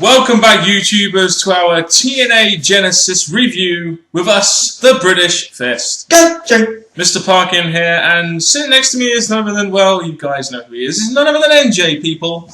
Welcome back, YouTubers, to our TNA Genesis review with us, the British Fist. Gotcha. Mr. Parkin here, and sitting next to me is none other than, well, you guys know who he is. He's none other than NJ, people.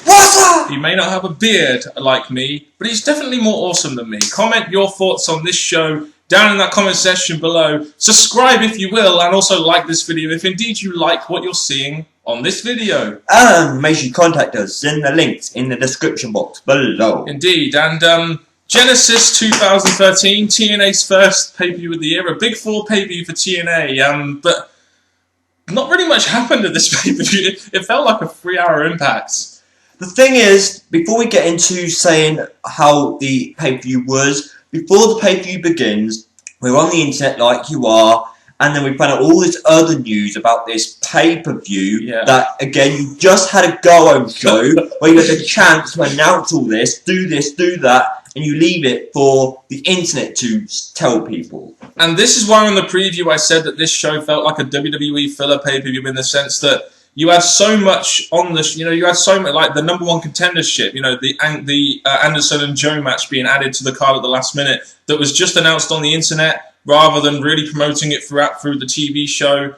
What's up? He may not have a beard like me, but he's definitely more awesome than me. Comment your thoughts on this show down in that comment section below. Subscribe if you will, and also like this video if indeed you like what you're seeing on this video. And make sure you contact us in the links in the description box below. Indeed, and Genesis 2013, TNA's first pay-per-view of the year, a Big 4 pay-per-view for TNA, but not really much happened at this pay-per-view. It felt like a 3-hour Impact. The thing is, before we get into saying how the pay-per-view was, before the pay-per-view begins, we're on the internet like you are, and then we find out all this other news about this pay-per-view that, again, you just had a go-home show where you had a chance to announce all this, do that, and you leave it for the internet to tell people. And this is why on the preview I said that this show felt like a WWE filler pay-per-view in the sense that you had so much on the, you had so much, like the #1 contendership, the Anderson and Joe match being added to the card at the last minute that was just announced on the internet rather than really promoting it through the TV show,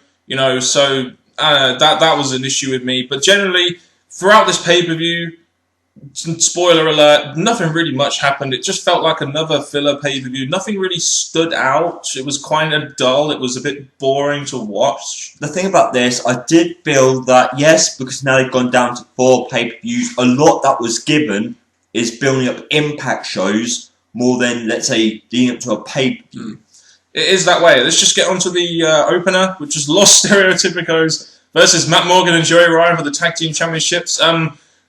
so that was an issue with me. But generally, throughout this pay-per-view, spoiler alert, nothing really much happened. It just felt like another filler pay-per-view. Nothing really stood out. It was kind of dull. It was a bit boring to watch. The thing about this, I did feel that, yes, because now they've gone down to 4 pay-per-views, a lot that was given is building up Impact shows more than, let's say, leading up to a pay-per-view. It is that way. Let's just get on to the opener, which is Los Stereotypicos versus Matt Morgan and Joey Ryan for the Tag Team Championships.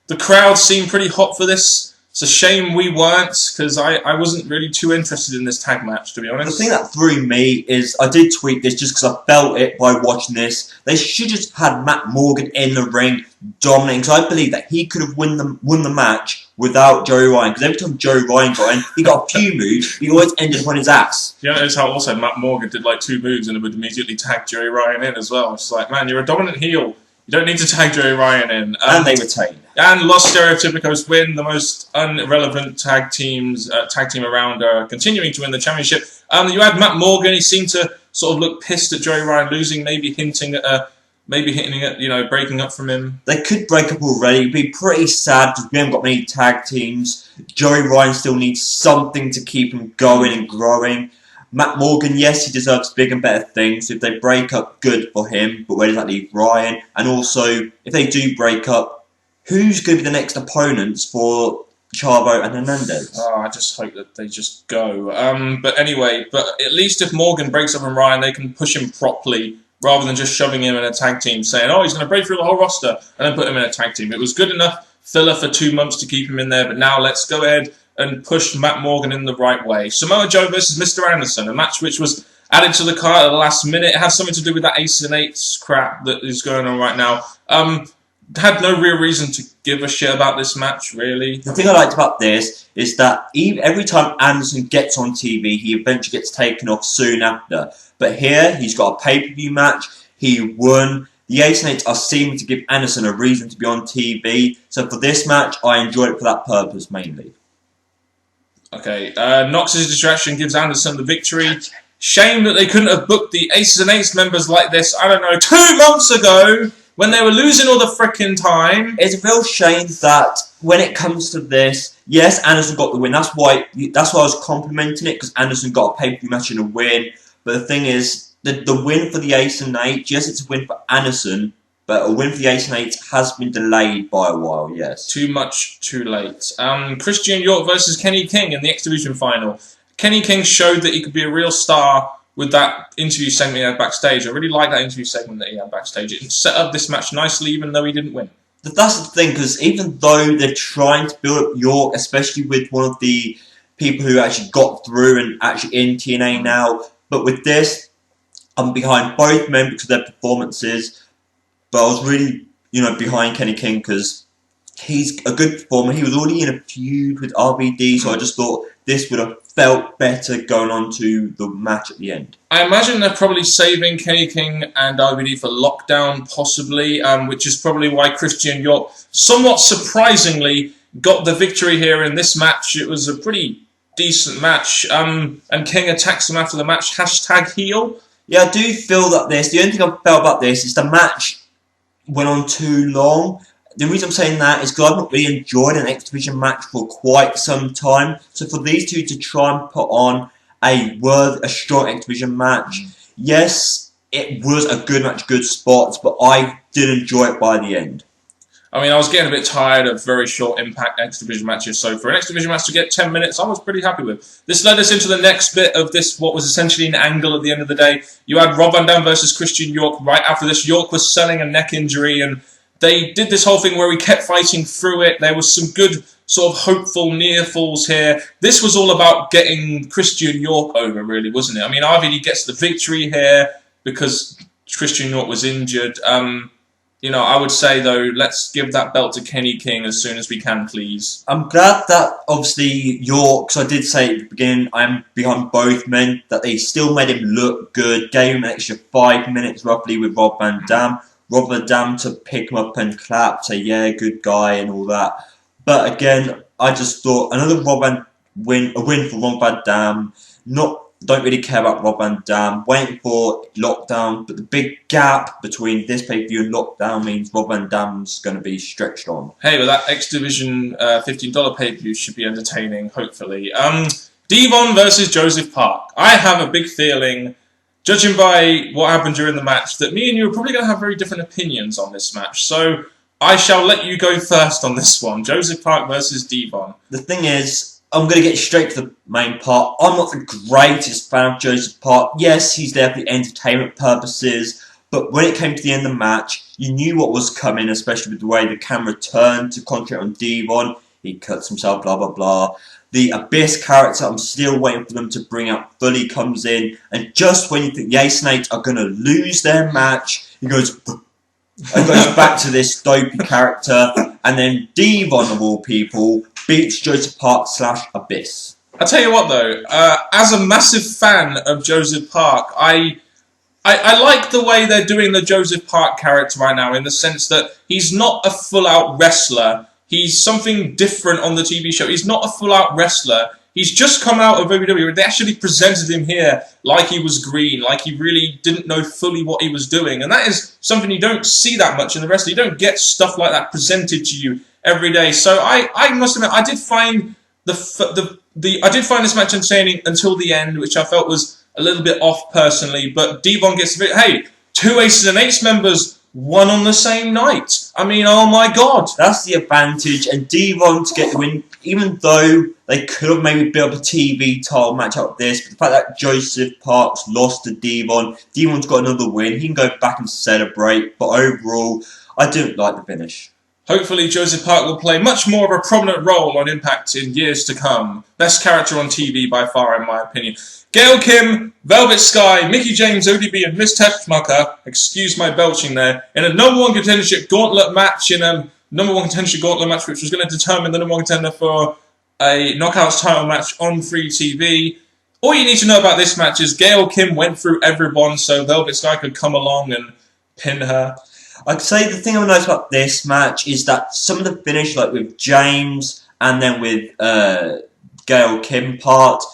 The crowd seemed pretty hot for this. It's a shame we weren't, because I wasn't really too interested in this tag match, to be honest. The thing that threw me is, I did tweet this just because I felt it by watching this. They should just have had Matt Morgan in the ring, dominating, because I believe that he could have won the match without Joey Ryan. Because every time Joey Ryan got in, he got a few moves, but he always ended on his ass. You notice how also Matt Morgan did like 2 moves and it would immediately tag Joey Ryan in as well. It's like, man, you're a dominant heel. You don't need to tag Joey Ryan in. And they retain. And Los Stereotypicos win, the most irrelevant tag team around, continuing to win the championship. You had Matt Morgan. He seemed to sort of look pissed at Joey Ryan losing, maybe hinting at breaking up from him. They could break up already. It'd be pretty sad because we haven't got many tag teams. Joey Ryan still needs something to keep him going and growing. Matt Morgan, yes, he deserves bigger and better things. If they break up, good for him. But where does that leave Ryan? And also, if they do break up, who's going to be the next opponents for Chavo and Hernandez? Oh, I just hope that they just go. But anyway, at least if Morgan breaks up on Ryan, they can push him properly rather than just shoving him in a tag team, saying, oh, he's going to break through the whole roster, and then put him in a tag team. It was good enough filler for 2 months to keep him in there, but now let's go ahead and push Matt Morgan in the right way. Samoa Joe versus Mr. Anderson, a match which was added to the card at the last minute. It has something to do with that Aces and Eights crap that is going on right now. Had no real reason to give a shit about this match, really. The thing I liked about this is that every time Anderson gets on TV, he eventually gets taken off soon after. But here, he's got a pay-per-view match. He won. The Aces and Eights are seeming to give Anderson a reason to be on TV. So for this match, I enjoyed it for that purpose, mainly. Okay, Knox's distraction gives Anderson the victory. Shame that they couldn't have booked the Aces and Eights members like this, I don't know, 2 months ago when they were losing all the frickin' time. It's a real shame that when it comes to this, yes, Anderson got the win. That's why I was complimenting it, because Anderson got a pay-per-view match and a win. But the thing is, the win for the Aces and Eights, yes, it's a win for Anderson, but a win for the Aces and Eights has been delayed by a while, yes. Too much, too late. Christian York versus Kenny King in the X Division final. Kenny King showed that he could be a real star with that interview segment he had backstage. I really like that interview segment that he had backstage. It set up this match nicely, even though he didn't win. That's the thing, because even though they're trying to build up York, especially with one of the people who actually got through and actually in TNA now, but with this, I'm behind both men because of their performances. But I was really, behind Kenny King because he's a good performer. He was already in a feud with RVD, so I just thought this would have felt better going on to the match at the end. I imagine they're probably saving Kenny King and RVD for Lockdown, possibly, which is probably why Christian York, somewhat surprisingly, got the victory here in this match. It was a pretty decent match. And King attacks him after the match. #heel. Yeah, I do feel that the only thing I felt about this is the match went on too long. The reason I'm saying that is because I've not really enjoyed an X Division match for quite some time. So for these two to try and put on a strong X Division match, yes, it was a good match, good spots, but I did enjoy it by the end. I mean, I was getting a bit tired of very short Impact X Division matches, so for an X Division match to get 10 minutes, I was pretty happy with. This led us into the next bit of this, what was essentially an angle at the end of the day. You had Rob Van Dam versus Christian York. Right after this, York was selling a neck injury, and they did this whole thing where we kept fighting through it. There was some good sort of hopeful near falls here. This was all about getting Christian York over, really, wasn't it? I mean, RVD gets the victory here because Christian York was injured. You know, I would say, though, let's give that belt to Kenny King as soon as we can, please. I'm glad that, obviously, York, because I did say at the beginning, I'm behind both men, that they still made him look good, gave him an extra 5 minutes, roughly, with Rob Van Dam. Rob Van Dam to pick him up and clap, say, yeah, good guy, and all that. But again, I just thought, another a win for Rob Van Dam. Don't really care about Rob Van Dam. Waiting for Lockdown, but the big gap between this pay-per-view and Lockdown means Rob Van Dam's going to be stretched on. Hey, well, that X Division $15 pay-per-view should be entertaining, hopefully. Devon versus Joseph Park. I have a big feeling, judging by what happened during the match, that me and you are probably going to have very different opinions on this match. So I shall let you go first on this one. Joseph Park versus Devon. The thing is, I'm going to get straight to the main part. I'm not the greatest fan of Joseph Park. Yes, he's there for the entertainment purposes, but when it came to the end of the match, you knew what was coming, especially with the way the camera turned to concentrate on Devon. He cuts himself, blah, blah, blah. The Abyss character, I'm still waiting for them to bring out, fully comes in, and just when you think the Ace and Eight are going to lose their match, he goes... and goes back to this dopey character, and then Devon, of all people, beats Joseph Park / Abyss. I'll tell you what, though, as a massive fan of Joseph Park, I like the way they're doing the Joseph Park character right now, in the sense that he's not a full-out wrestler. He's something different on the TV show. He's not a full-out wrestler. He's just come out of WWE. They actually presented him here like he was green, like he really didn't know fully what he was doing. And that is something you don't see that much in the wrestling. You don't get stuff like that presented to you every day. So I must admit, I did find I did find this match entertaining until the end, which I felt was a little bit off personally. But Devon gets the hey, 2 Aces and Eights members, one on the same night. I mean, oh my God. That's the advantage. And Devon to get the win, even though they could have maybe built a TV title match out of this, but the fact that Joseph Parks lost to Devon, Devon's got another win. He can go back and celebrate. But overall, I didn't like the finish. Hopefully Joseph Park will play much more of a prominent role on Impact in years to come. Best character on TV by far, in my opinion. Gail Kim, Velvet Sky, Mickie James, ODB, and Miss Teschmacher, excuse my belching there, in a #1 contendership gauntlet match, which was going to determine the #1 contender for a Knockouts title match on free TV. All you need to know about this match is Gail Kim went through everyone so Velvet Sky could come along and pin her. I'd say the thing I noticed about this match is that some of the finish, like with James and then with Gail Kim part,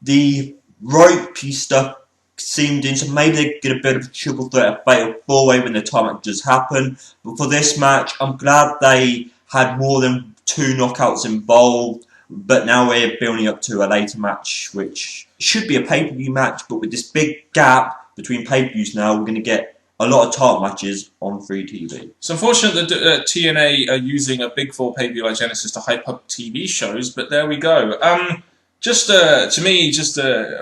the ropey stuff seemed in, so maybe they get a bit of a triple threat, a fatal 4-way when the time match does happen. But for this match, I'm glad they had more than 2 knockouts involved, but now we're building up to a later match, which should be a pay-per-view match, but with this big gap between pay-per-views now, we're going to get a lot of title matches on free TV. It's unfortunate that TNA are using a big 4 pay-per-view like Genesis to hype up TV shows, but there we go. To me,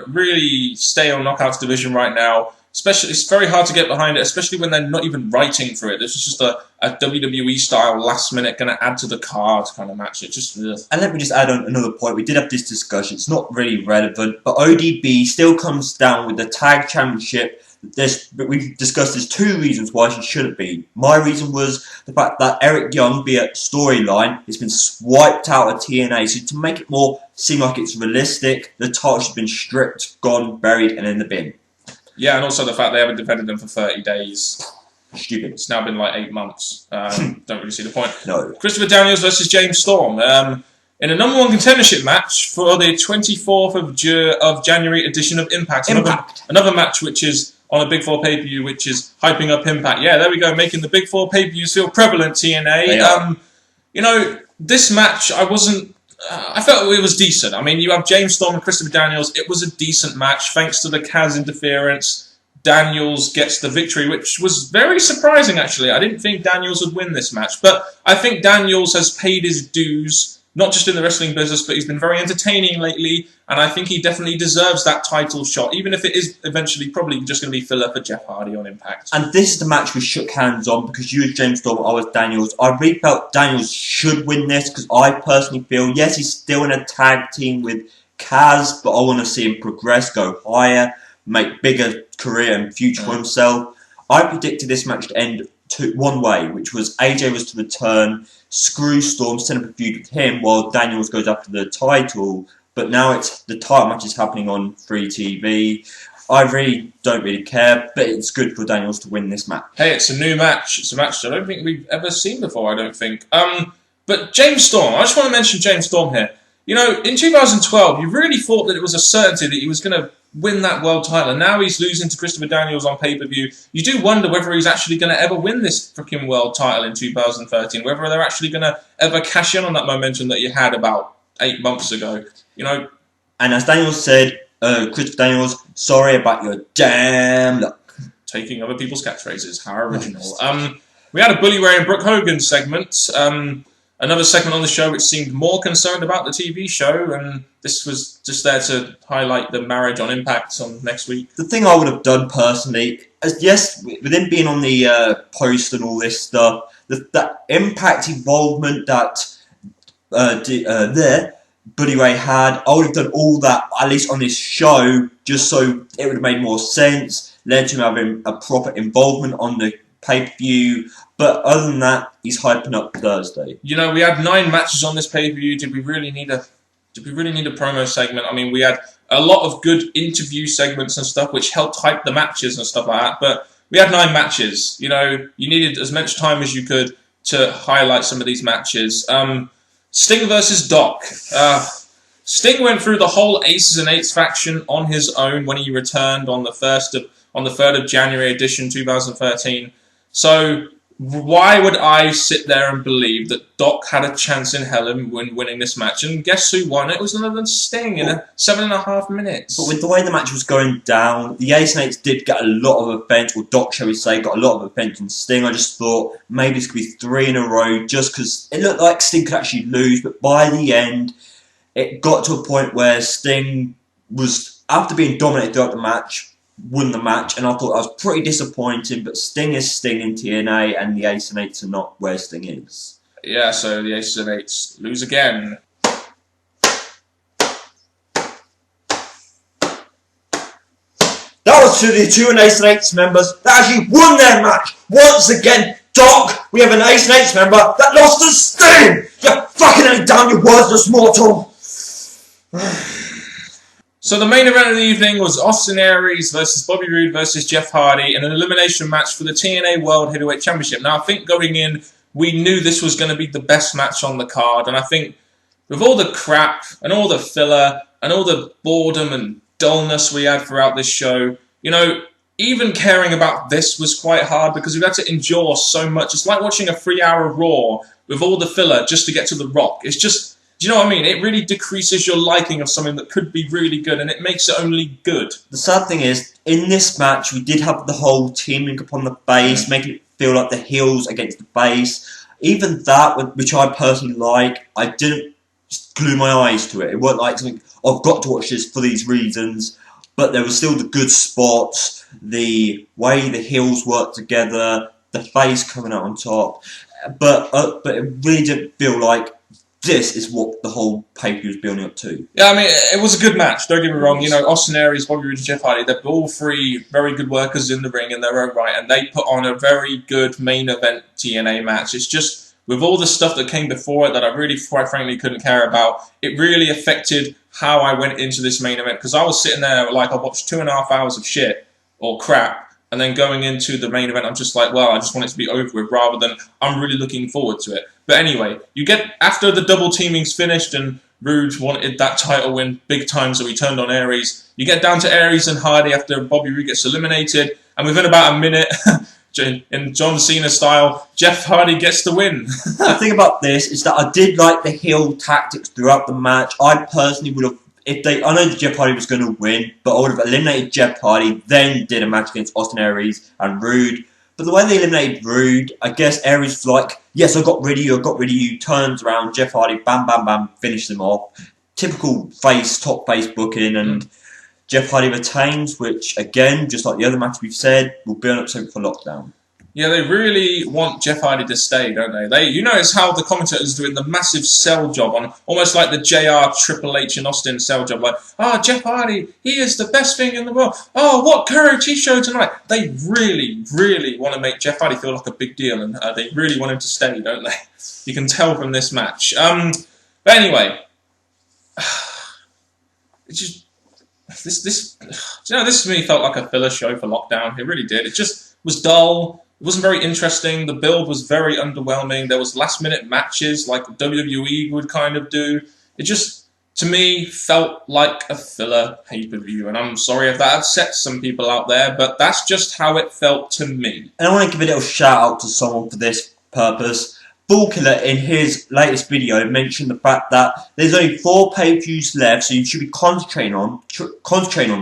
really stay on Knockouts division right now. Especially, it's very hard to get behind it, especially when they're not even writing for it. This is just a WWE style last minute going to add to the card kind of match. It just. Ugh. And let me just add on another point. We did have this discussion. It's not really relevant, but ODB still comes down with the tag championship. We've discussed there's 2 reasons why she shouldn't be. My reason was the fact that Eric Young, be it storyline, has been swiped out of TNA. So to make it more seem like it's realistic, the title has been stripped, gone, buried, and in the bin. Yeah, and also the fact they haven't defended them for 30 days. Stupid. It's now been like 8 months. Don't really see the point. No. Christopher Daniels versus James Storm. In a number 1 contendership match for the 24th of January edition of Impact. Another match which is on a Big 4 pay-per-view, which is hyping up Impact. Yeah, there we go, making the Big 4 pay-per-views feel prevalent, TNA. You know, this match, I felt it was decent. I mean, you have James Storm and Christopher Daniels. It was a decent match, thanks to the Kaz interference. Daniels gets the victory, which was very surprising, actually. I didn't think Daniels would win this match, but I think Daniels has paid his dues, not just in the wrestling business, but he's been very entertaining lately, and I think he definitely deserves that title shot, even if it is eventually probably just going to be filler for Jeff Hardy on Impact. And this is the match we shook hands on, because you was James Storm, I was Daniels. I really felt Daniels should win this, because I personally feel, yes, he's still in a tag team with Kaz, but I want to see him progress, go higher, make bigger career and future for himself. I predicted this match to end one way, which was AJ was to return, screw Storm, set up a feud with him, while Daniels goes after the title. But now it's the title match is happening on free TV. I really don't really care, but it's good for Daniels to win this match. Hey, it's a new match. It's a match I don't think we've ever seen before, I don't think. But James Storm, I just want to mention James Storm here. You know, in 2012, you really thought that it was a certainty that he was going to win that world title, and now he's losing to Christopher Daniels on pay-per-view. You do wonder whether he's actually going to ever win this freaking world title in 2013, whether they're actually going to ever cash in on that momentum that you had about 8 months ago, you know. And as Daniels said, Christopher Daniels, sorry about your damn luck. Taking other people's catchphrases, how original. We had a Bully Ray and Brooke Hogan segment, another segment on the show which seemed more concerned about the TV show, and this was just there to highlight the marriage on Impact on next week. The thing I would have done personally, yes, with him being on the post and all this stuff, that Impact involvement that Buddy Ray had, I would have done all that, at least on this show, just so it would have made more sense, led to him having a proper involvement on the pay-per-view. But other than that, he's hyping up Thursday. You know, we had 9 matches on this pay-per-view. Did we really need a promo segment? I mean, we had a lot of good interview segments and stuff, which helped hype the matches and stuff like that. But we had 9 matches. You know, you needed as much time as you could to highlight some of these matches. Sting versus Doc. Sting went through the whole Aces and Eights faction on his own when he returned on the 3rd of January edition 2013. So why would I sit there and believe that Doc had a chance in hell in winning this match? And guess who won? It was none other than Sting in 7.5 minutes. But with the way the match was going down, the Ace and Eights did get a lot of offence, or Doc, shall we say, got a lot of offence on Sting. I just thought maybe this could be 3 in a row, just because it looked like Sting could actually lose. But by the end, it got to a point where Sting was, after being dominated throughout the match, won the match, and I thought that was pretty disappointing, but Sting is Sting in TNA, and the Ace and Eights are not where Sting is. Yeah, so the Aces and Eights lose again. That was to the 2 Ace and Eights members that actually won their match. Once again, Doc, we have an Ace and Eights member that lost to Sting! You fucking ain't down, you worthless mortal! So the main event of the evening was Austin Aries versus Bobby Roode versus Jeff Hardy in an elimination match for the TNA World Heavyweight Championship. Now, I think going in, we knew this was going to be the best match on the card, and I think with all the crap and all the filler and all the boredom and dullness we had throughout this show, you know, even caring about this was quite hard because we had to endure so much. It's like watching a 3-hour Raw with all the filler just to get to The Rock. It's just, do you know what I mean? It really decreases your liking of something that could be really good, and it makes it only good. The sad thing is, in this match, we did have the whole team link up on the base, making it feel like the heels against the base. Even that, which I personally like, I didn't glue my eyes to it. It wasn't like something, I've got to watch this for these reasons. But there was still the good spots, the way the heels work together, the face coming out on top. But it really didn't feel like this is what the whole pay-per-view was building up to. Yeah, I mean, it was a good match, don't get me wrong. You know, Austin Aries, Bobby Roode and Jeff Hardy, they're all 3 very good workers in the ring in their own right, and they put on a very good main event TNA match. It's just, with all the stuff that came before it that I really, quite frankly, couldn't care about, it really affected how I went into this main event, because I was sitting there like I watched 2.5 hours of shit, or crap, And then going into the main event, I'm just like, well, I just want it to be over with, rather than I'm really looking forward to it. But anyway, you get, after the double teaming's finished and Rude wanted that title win big time, so he turned on Aries. You get down to Aries and Hardy after Bobby Roode gets eliminated, and within about a minute, in John Cena style, Jeff Hardy gets the win. The thing about this is that I did like the heel tactics throughout the match. I personally would have, I know that Jeff Hardy was going to win, but I would have eliminated Jeff Hardy, then did a match against Austin Aries and Rude. But the way they eliminated Rude, I guess Aries was like, yes, I got rid of you, turns around, Jeff Hardy, bam, bam, bam, finished them off. Typical top face booking, and Jeff Hardy retains, which, again, just like the other match we've said, will burn up something for Lockdown. Yeah, they really want Jeff Hardy to stay, don't they? You notice how the commentators doing the massive sell job on, almost like the JR Triple H and Austin sell job, like, Jeff Hardy, he is the best thing in the world. Oh, what courage he showed tonight. They really, really want to make Jeff Hardy feel like a big deal, and they really want him to stay, don't they? You can tell from this match. But anyway, it's just this to me felt like a filler show for Lockdown. It really did. It just was dull. It wasn't very interesting. The build was very underwhelming. There was last-minute matches like WWE would kind of do. It just, to me, felt like a filler pay-per-view. And I'm sorry if that upsets some people out there, but that's just how it felt to me. And I want to give a little shout-out to someone for this purpose. Bullkiller, in his latest video, mentioned the fact that there's only 4 pay-per-views left, so you should be concentrating on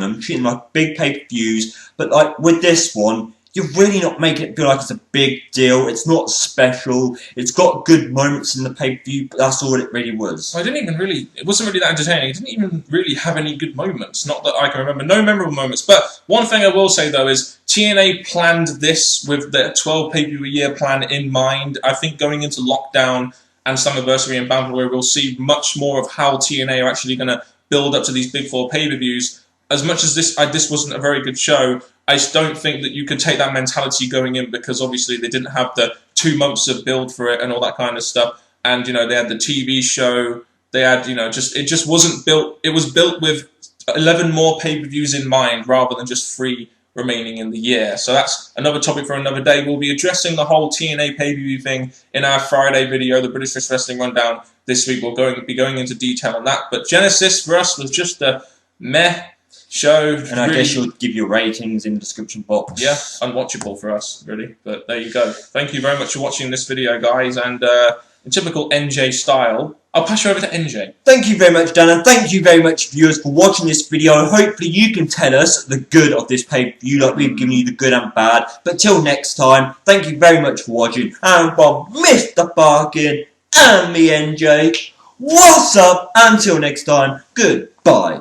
them, treating them like big pay-per-views. But like with this one, you're really not making it feel like it's a big deal. It's not special. It's got good moments in the pay-per-view, but that's all it really was. It wasn't really that entertaining. It didn't even really have any good moments. Not that I can remember. No memorable moments. But one thing I will say, though, is TNA planned this with the 12 pay-per-view a year plan in mind. I think going into Lockdown and Slammiversary and Bound for Glory, we'll see much more of how TNA are actually going to build up to these big 4 pay-per-views. As much as this wasn't a very good show, I just don't think that you could take that mentality going in, because obviously they didn't have the 2 months of build for it and all that kind of stuff. And, they had the TV show. They had, it just wasn't built. It was built with 11 more pay-per-views in mind rather than just 3 remaining in the year. So that's another topic for another day. We'll be addressing the whole TNA pay-per-view thing in our Friday video, the British Wrestling Rundown. This week we'll be going into detail on that. But Genesis for us was just a meh show. And I guess you'll give your ratings in the description box. Yeah, unwatchable for us, really. But there you go. Thank you very much for watching this video, guys. And in typical NJ style, I'll pass you over to NJ. Thank you very much, Dan, and thank you very much, viewers, for watching this video. Hopefully you can tell us the good of this pay-per-view, like we've given you the good and bad. But till next time, thank you very much for watching. And from Mr. Parkin and me, NJ, what's up? Until next time, goodbye.